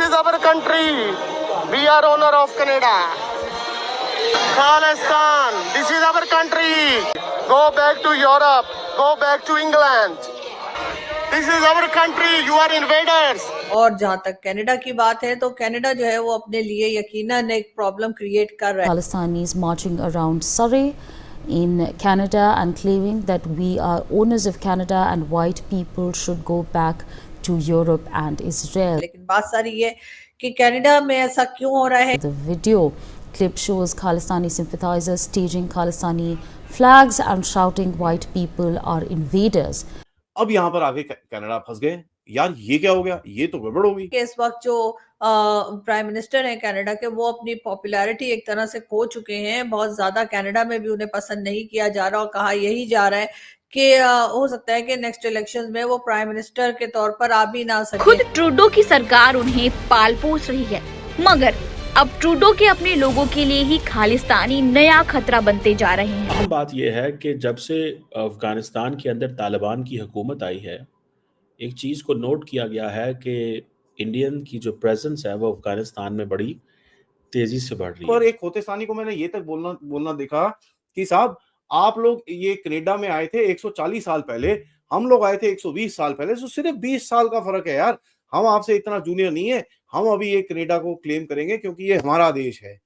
is our country. We are owner of Canada. Khalistan, this is our country. Go back to Europe. Go back to England. This is our country. You are invaders. और जहां तक Canada की बात है तो Canada जो है वो अपने लिए यकीनन एक प्रॉब्लम क्रिएट कर रहा है. Palastanis marching around Surrey in Canada and claiming that we are owners of Canada and white people should go back to Europe and Israel. लेकिन बात सारी ये कि कनाडा में ऐसा क्यों हो रहा है. The video clip shows Khalistani sympathizers staging Khalistani flags and shouting white people are invaders. अब यहाँ पर आगे कनाडा फंस गए. यार ये क्या हो गया, ये तो गड़बड़ हो गई. इस वक्त जो प्राइम मिनिस्टर हैं कनाडा के, वो अपनी पॉपुलैरिटी एक तरह से खो चुके हैं. बहुत ज्यादा कनाडा में भी उन्हें पसंद नहीं किया जा रहा और कहा यही जा रहा है कि हो सकता है कि नेक्स्ट इलेक्शंस में वो प्राइम मिनिस्टर के तौर पर आ भी ना सके. खुद ट्रूडो की सरकार उन्हें पाल पोस रही है, मगर अब ट्रूडो के अपने लोगों के लिए ही खालिस्तानी नया खतरा बनते जा रहे हैं. अहम बात यह है कि जब से अफगानिस्तान के अंदर तालिबान की हुकूमत आई है, एक चीज़ को नोट किया गया है कि इंडियन की जो प्रेजेंस है वो अफगानिस्तान में बड़ी तेजी से बढ़ रही है. पर एक खोतेस्तानी को मैंने ये तक बोलना देखा कि साहब आप लोग ये कनाडा में आए थे 140 साल पहले, हम लोग आए थे 120 साल पहले, तो सिर्फ 20 साल का फर्क है यार. हम आपसे इतना जूनियर नहीं है. हम अभी ये कनाडा को क्लेम करेंगे क्योंकि ये हमारा देश है.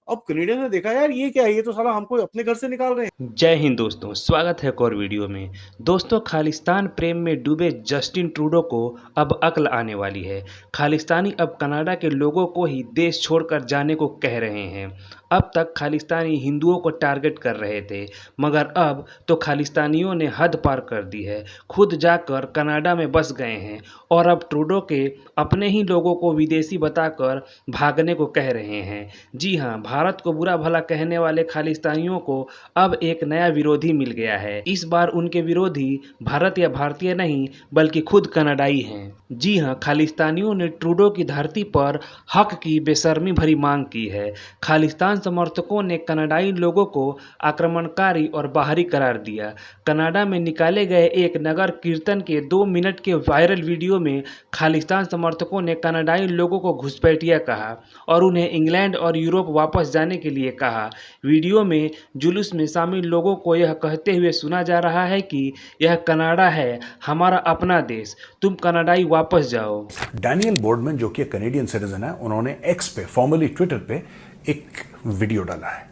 अब कनाडा ने देखा यार ये क्या है, ये तो साला हमको अपने घर से निकाल रहे हैं. जय हिंद दोस्तों, स्वागत है एक और वीडियो में. दोस्तों, खालिस्तान प्रेम में डूबे जस्टिन ट्रूडो को अब अक्ल आने वाली है. खालिस्तानी अब कनाडा के लोगों को ही देश छोड़कर जाने को कह रहे हैं. अब तक खालिस्तानी हिंदुओं को टारगेट कर रहे थे, मगर अब तो खालिस्तानियों ने हद पार कर दी है. खुद जाकर कनाडा में बस गए हैं और अब ट्रूडो के अपने ही लोगों को विदेशी बताकर भागने को कह रहे हैं. जी हाँ, भारत को बुरा भला कहने वाले खालिस्तानियों को अब एक नया विरोधी मिल गया है. इस बार उनके विरोधी भारत या भारतीय नहीं बल्कि खुद कनाडाई हैं. जी हाँ, खालिस्तानियों ने ट्रूडो की धरती पर हक की बेशर्मी भरी मांग की है. खालिस्तान समर्थकों ने कनाडाई लोगों को आक्रमणकारी और बाहरी करार दिया. कनाडा में निकाले गए एक नगर कीर्तन के 2 मिनट के वायरल वीडियो में खालिस्तान समर्थकों ने कनाडाई लोगों को घुसपैठिया कहा और उन्हें इंग्लैंड और यूरोप वापस जाने के लिए कहा. वीडियो में जुलूस में शामिल लोगों को यह कहते हुए सुना जा रहा है कि यह कनाडा है, हमारा अपना देश, तुम कनाडाई वापस जाओ. डैनियल बोर्डमैन जो कि कैनेडियन सिटीजन है, उन्होंने एक्स पे, फॉर्मली ट्विटर पे एक वीडियो डाला है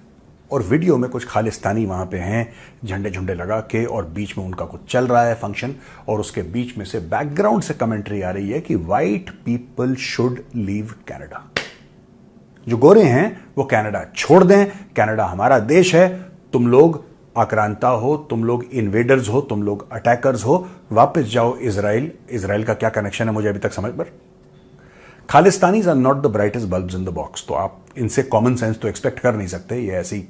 और वीडियो में कुछ खालिस्तानी वहां पे हैं झंडे झुंडे लगा के, और बीच में उनका कुछ चल रहा है फंक्शन, और उसके बीच में से बैकग्राउंड से कमेंट्री आ रही है कि white people should leave Canada. जो गोरे हैं वो कनाडा छोड़ दें, कनाडा हमारा देश है, तुम लोग आक्रांता हो, तुम लोग इन्वेडर्स हो, तुम लोग अटैकर्स हो, वापस जाओ इजराइल. इजराइल का क्या कनेक्शन है मुझे अभी तक समझ पर. Khalistanis are not the brightest bulbs in the box, तो आप इनसे कॉमन सेंस तो एक्सपेक्ट कर नहीं सकते. ये ऐसे ही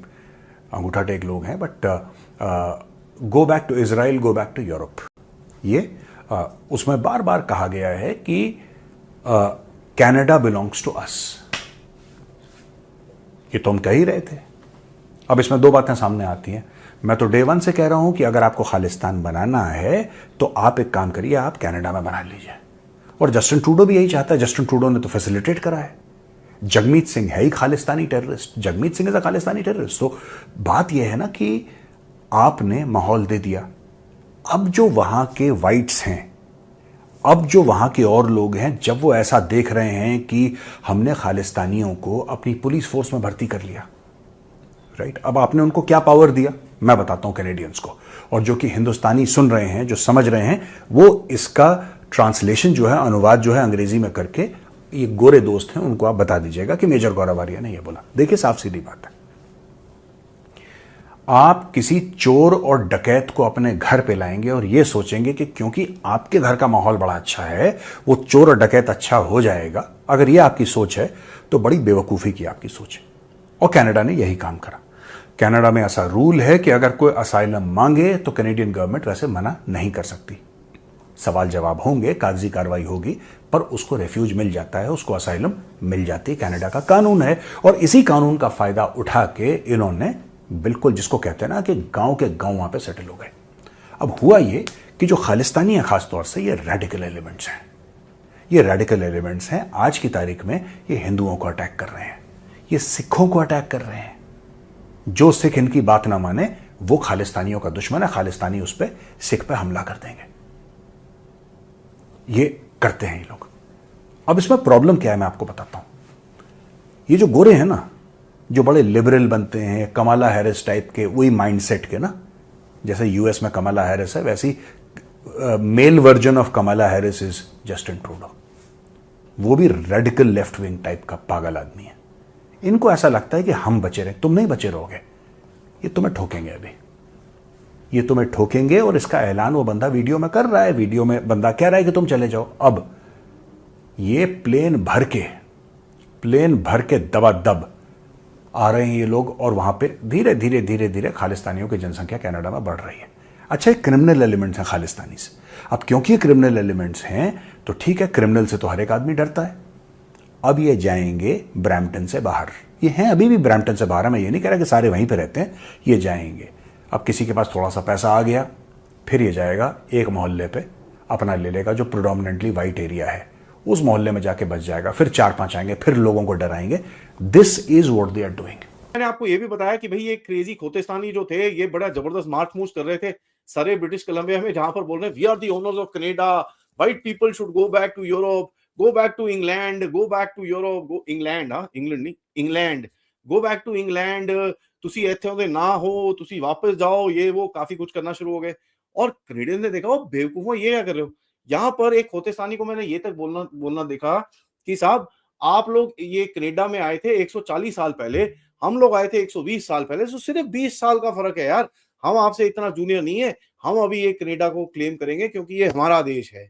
अंगूठा टेक लोग हैं. But go back to Israel, go back to Europe, ये उसमें बार बार कहा गया है कि कनाडा बिलोंग्स टू अस. ये तो हम कह ही रहे थे. अब इसमें 2 बातें सामने आती हैं. मैं तो डे 1 से कह रहा हूं कि अगर आपको खालिस्तान बनाना है तो आप एक काम करिए, आप कनाडा में बना लीजिए. और जस्टिन ट्रूडो भी यही चाहता है. जस्टिन ट्रूडो ने तो फैसिलिटेट करा है. जगमीत सिंह है ही Khalistani terrorist. Jagmeet Singh is a Khalistani terrorist. तो बात यह है ना कि आपने माहौल दे दिया. अब जो वहां के वाइट्स हैं, अब जो वहां के और लोग हैं, जब वो ऐसा देख रहे हैं कि हमने खालिस्तानियों को अपनी पुलिस फोर्स में भर्ती कर लिया, राइट, अब आपने उनको क्या पावर दिया मैं बताता हूं कैनेडियंस को. और जो कि हिंदुस्तानी सुन रहे हैं, जो समझ रहे हैं, वो इसका ट्रांसलेशन जो है, अनुवाद जो है अंग्रेजी में करके, ये गोरे दोस्त हैं उनको आप बता दीजिएगा कि मेजर गौरव आर्या ने ये बोला. देखिए, साफ सीधी बात है. आप किसी चोर और डकैत को अपने घर पे लाएंगे और ये सोचेंगे कि क्योंकि आपके घर का माहौल बड़ा अच्छा है वो चोर और डकैत अच्छा हो जाएगा. अगर ये आपकी सोच है तो बड़ी बेवकूफी की आपकी सोच है. और कनाडा ने यही काम करा. कनाडा में ऐसा रूल है कि अगर कोई असाइलम मांगे तो कैनेडियन गवर्नमेंट वैसे मना नहीं कर सकती. सवाल जवाब होंगे, कागजी कार्रवाई होगी, पर उसको रेफ्यूज मिल जाता है, उसको असाइलम मिल जाती है. कनाडा का कानून है और इसी कानून का फायदा उठा के इन्होंने बिल्कुल, जिसको कहते हैं ना कि गांव के गांव वहां पे सेटल हो गए. अब हुआ ये कि जो खालिस्तानी है, खासतौर से ये रेडिकल एलिमेंट्स हैं, ये रेडिकल एलिमेंट्स हैं। आज की तारीख में ये हिंदुओं को अटैक कर रहे हैं, ये सिखों को अटैक कर रहे हैं। जो सिख इनकी बात ना माने वो खालिस्तानियों का दुश्मन है, खालिस्तानी उस पर सिख पे हमला कर देंगे। ये करते हैं ये लोग। अब इसमें प्रॉब्लम क्या है मैं आपको बताता हूं। ये जो गोरे हैं ना, जो बड़े लिबरल बनते हैं, कमला हैरिस टाइप के, वही माइंडसेट के ना, जैसे यूएस में कमला हैरिस है, वैसी male version of Kamala Harris is Justin Trudeau. वो भी रेडिकल लेफ्ट विंग टाइप का पागल आदमी है। इनको ऐसा लगता है कि हम बचे रहे, तुम नहीं बचे रहोगे, ये तुम्हें ठोकेंगे। अभी ये तुम्हें ठोकेंगे और इसका ऐलान वो बंदा वीडियो में कर रहा है। वीडियो में बंदा कह रहा है कि तुम चले जाओ। अब ये प्लेन भर के दबादब आ रहे हैं ये लोग, और वहां पे धीरे धीरे खालिस्तानियों की जनसंख्या कनाडा में बढ़ रही है। अच्छा, क्रिमिनल एलिमेंट्स हैं खालिस्तानी से। अब क्योंकि ये क्रिमिनल एलिमेंट्स हैं तो ठीक है, क्रिमिनल से तो हर एक आदमी डरता है। अब ये जाएंगे ब्रैम्पटन से बाहर, ये हैं अभी भी ब्रैम्पटन से बाहर है। मैं ये नहीं कह रहा कि सारे वहीं पे रहते हैं, ये जाएंगे। अब किसी के पास थोड़ा सा पैसा आ गया, फिर ये जाएगा एक मोहल्ले पे अपना ले लेगा जो प्रोडोमिनेंटली वाइट एरिया है, उस मोहल्ले में जाके बच जाएगा। फिर 4-5 आएंगे, फिर लोगों को डराएंगे। This is what they are doing. मैंने आपको ये भी बताया कि भाई ये क्रेजी खोतेस्तानी जो थे, ये बड़ा जबरदस्त मार्च मूच कर रहे थे सारे ब्रिटिश कोलंबिया में, जहां पर बोल रहे हैं we are the owners of Canada, white people should go back to Europe, go back to England, go back to Europe, go England, England नहीं, England, go back to England, तुसी इत्थे दे ना हो, तुसी वापस जाओ, ये वो काफी कुछ करना शुरू हो गए। और कनेडियन ने देखा, वो बेवकूफों, ये क्या कर रहे हो। यहाँ पर एक खोतेस्तानी को मैंने ये तक बोलना देखा कि साहब आप लोग ये कनाडा में आए थे 140 साल पहले, हम लोग आए थे 120 साल पहले, तो सिर्फ 20 साल का फर्क है यार। हम आपसे इतना जूनियर नहीं है, हम अभी ये कनाडा को क्लेम करेंगे क्योंकि ये हमारा देश है।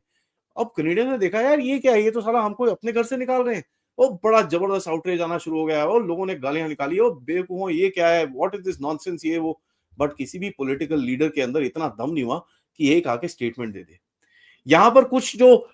अब कनेडियन ने देखा यार ये क्या है, ये तो साला हमको अपने घर से निकाल रहे हैं। वो बड़ा जबरदस्त आउटरीच आना शुरू हो गया है, और लोगों ने गालियां निकाली, ओ बेवकूफों ये क्या है, व्हाट इज दिस नॉनसेंस, ये वो। बट किसी भी पॉलिटिकल लीडर के अंदर इतना दम नहीं हुआ कि एक आके स्टेटमेंट दे दे। यहाँ पर कुछ जो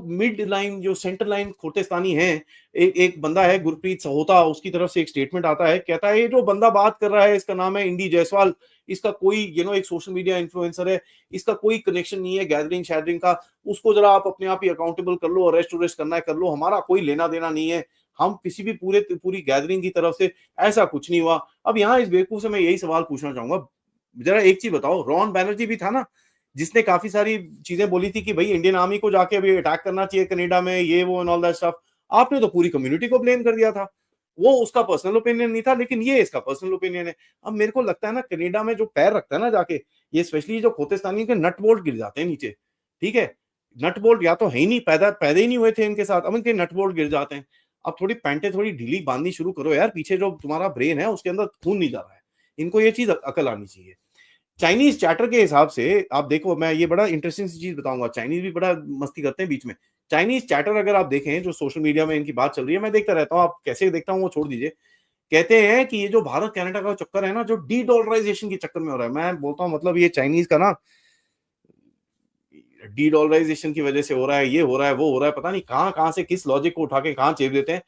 मिड लाइन, जो सेंटर लाइन खोटेस्तानी है, एक बंदा है गुरप्रीत सहोता, उसकी तरफ से एक स्टेटमेंट आता है, कहता है ये जो बंदा बात कर रहा है इसका नाम है इंडी जायसवाल, इसका कोई एक सोशल मीडिया इन्फ्लुएंसर है, इसका कोई कनेक्शन नहीं है गैदरिंग शैदरिंग का, उसको जरा आप अपने आप ही अकाउंटेबल कर लो, अरेस्ट करना है कर लो, हमारा कोई लेना देना नहीं है, हम किसी भी पूरी गैदरिंग की तरफ से ऐसा कुछ नहीं हुआ। अब यहाँ इस बेवकूफ से मैं यही सवाल पूछना चाहूंगा, जरा एक चीज बताओ, रॉन बैनर्जी भी था ना जिसने काफी सारी चीजें बोली थी कि भाई इंडियन आर्मी को जाके अभी अटैक करना चाहिए कनाडा में, ये वो एंड ऑल दैट स्टफ। आपने तो पूरी कम्युनिटी को ब्लेम कर दिया था। वो उसका पर्सनल ओपिनियन नहीं था, लेकिन ये इसका पर्सनल ओपिनियन है। अब मेरे को लगता है ना, कनाडा में जो पैर रखता है ना जाके, ये स्पेशली जो खोतेस्तानी के नट बोल्ट गिर जाते हैं नीचे, ठीक है, नट बोल्ट या तो है ही नहीं, पैदा ही नहीं हुए थे इनके साथ, अब इनके नट बोल्ट गिर जाते हैं। अब थोड़ी पैंटें थोड़ी ढीली बांधनी शुरू करो यार, पीछे जो तुम्हारा ब्रेन है उसके अंदर खून नहीं जा रहा है, इनको ये चीज अकल आनी चाहिए। चाइनीज चैटर के हिसाब से आप देखो, मैं ये बड़ा इंटरेस्टिंग सी चीज बताऊंगा, चाइनीज भी बड़ा मस्ती करते हैं बीच में। चाइनीज चैटर अगर आप देखें, जो सोशल मीडिया में इनकी बात चल रही है, मैं देखता रहता हूँ, आप कैसे देखता हूँ वो छोड़ दीजिए। कहते हैं कि ये जो भारत कनाडा का चक्कर है ना, जो डी डॉलराइजेशन के चक्कर में हो रहा है, मैं बोलता हूँ मतलब ये चाइनीज का ना डी डॉलराइजेशन की वजह से हो रहा है, ये हो रहा है, वो हो रहा है, पता नहीं कहां से किस लॉजिक को उठा के कहां चेप देते हैं।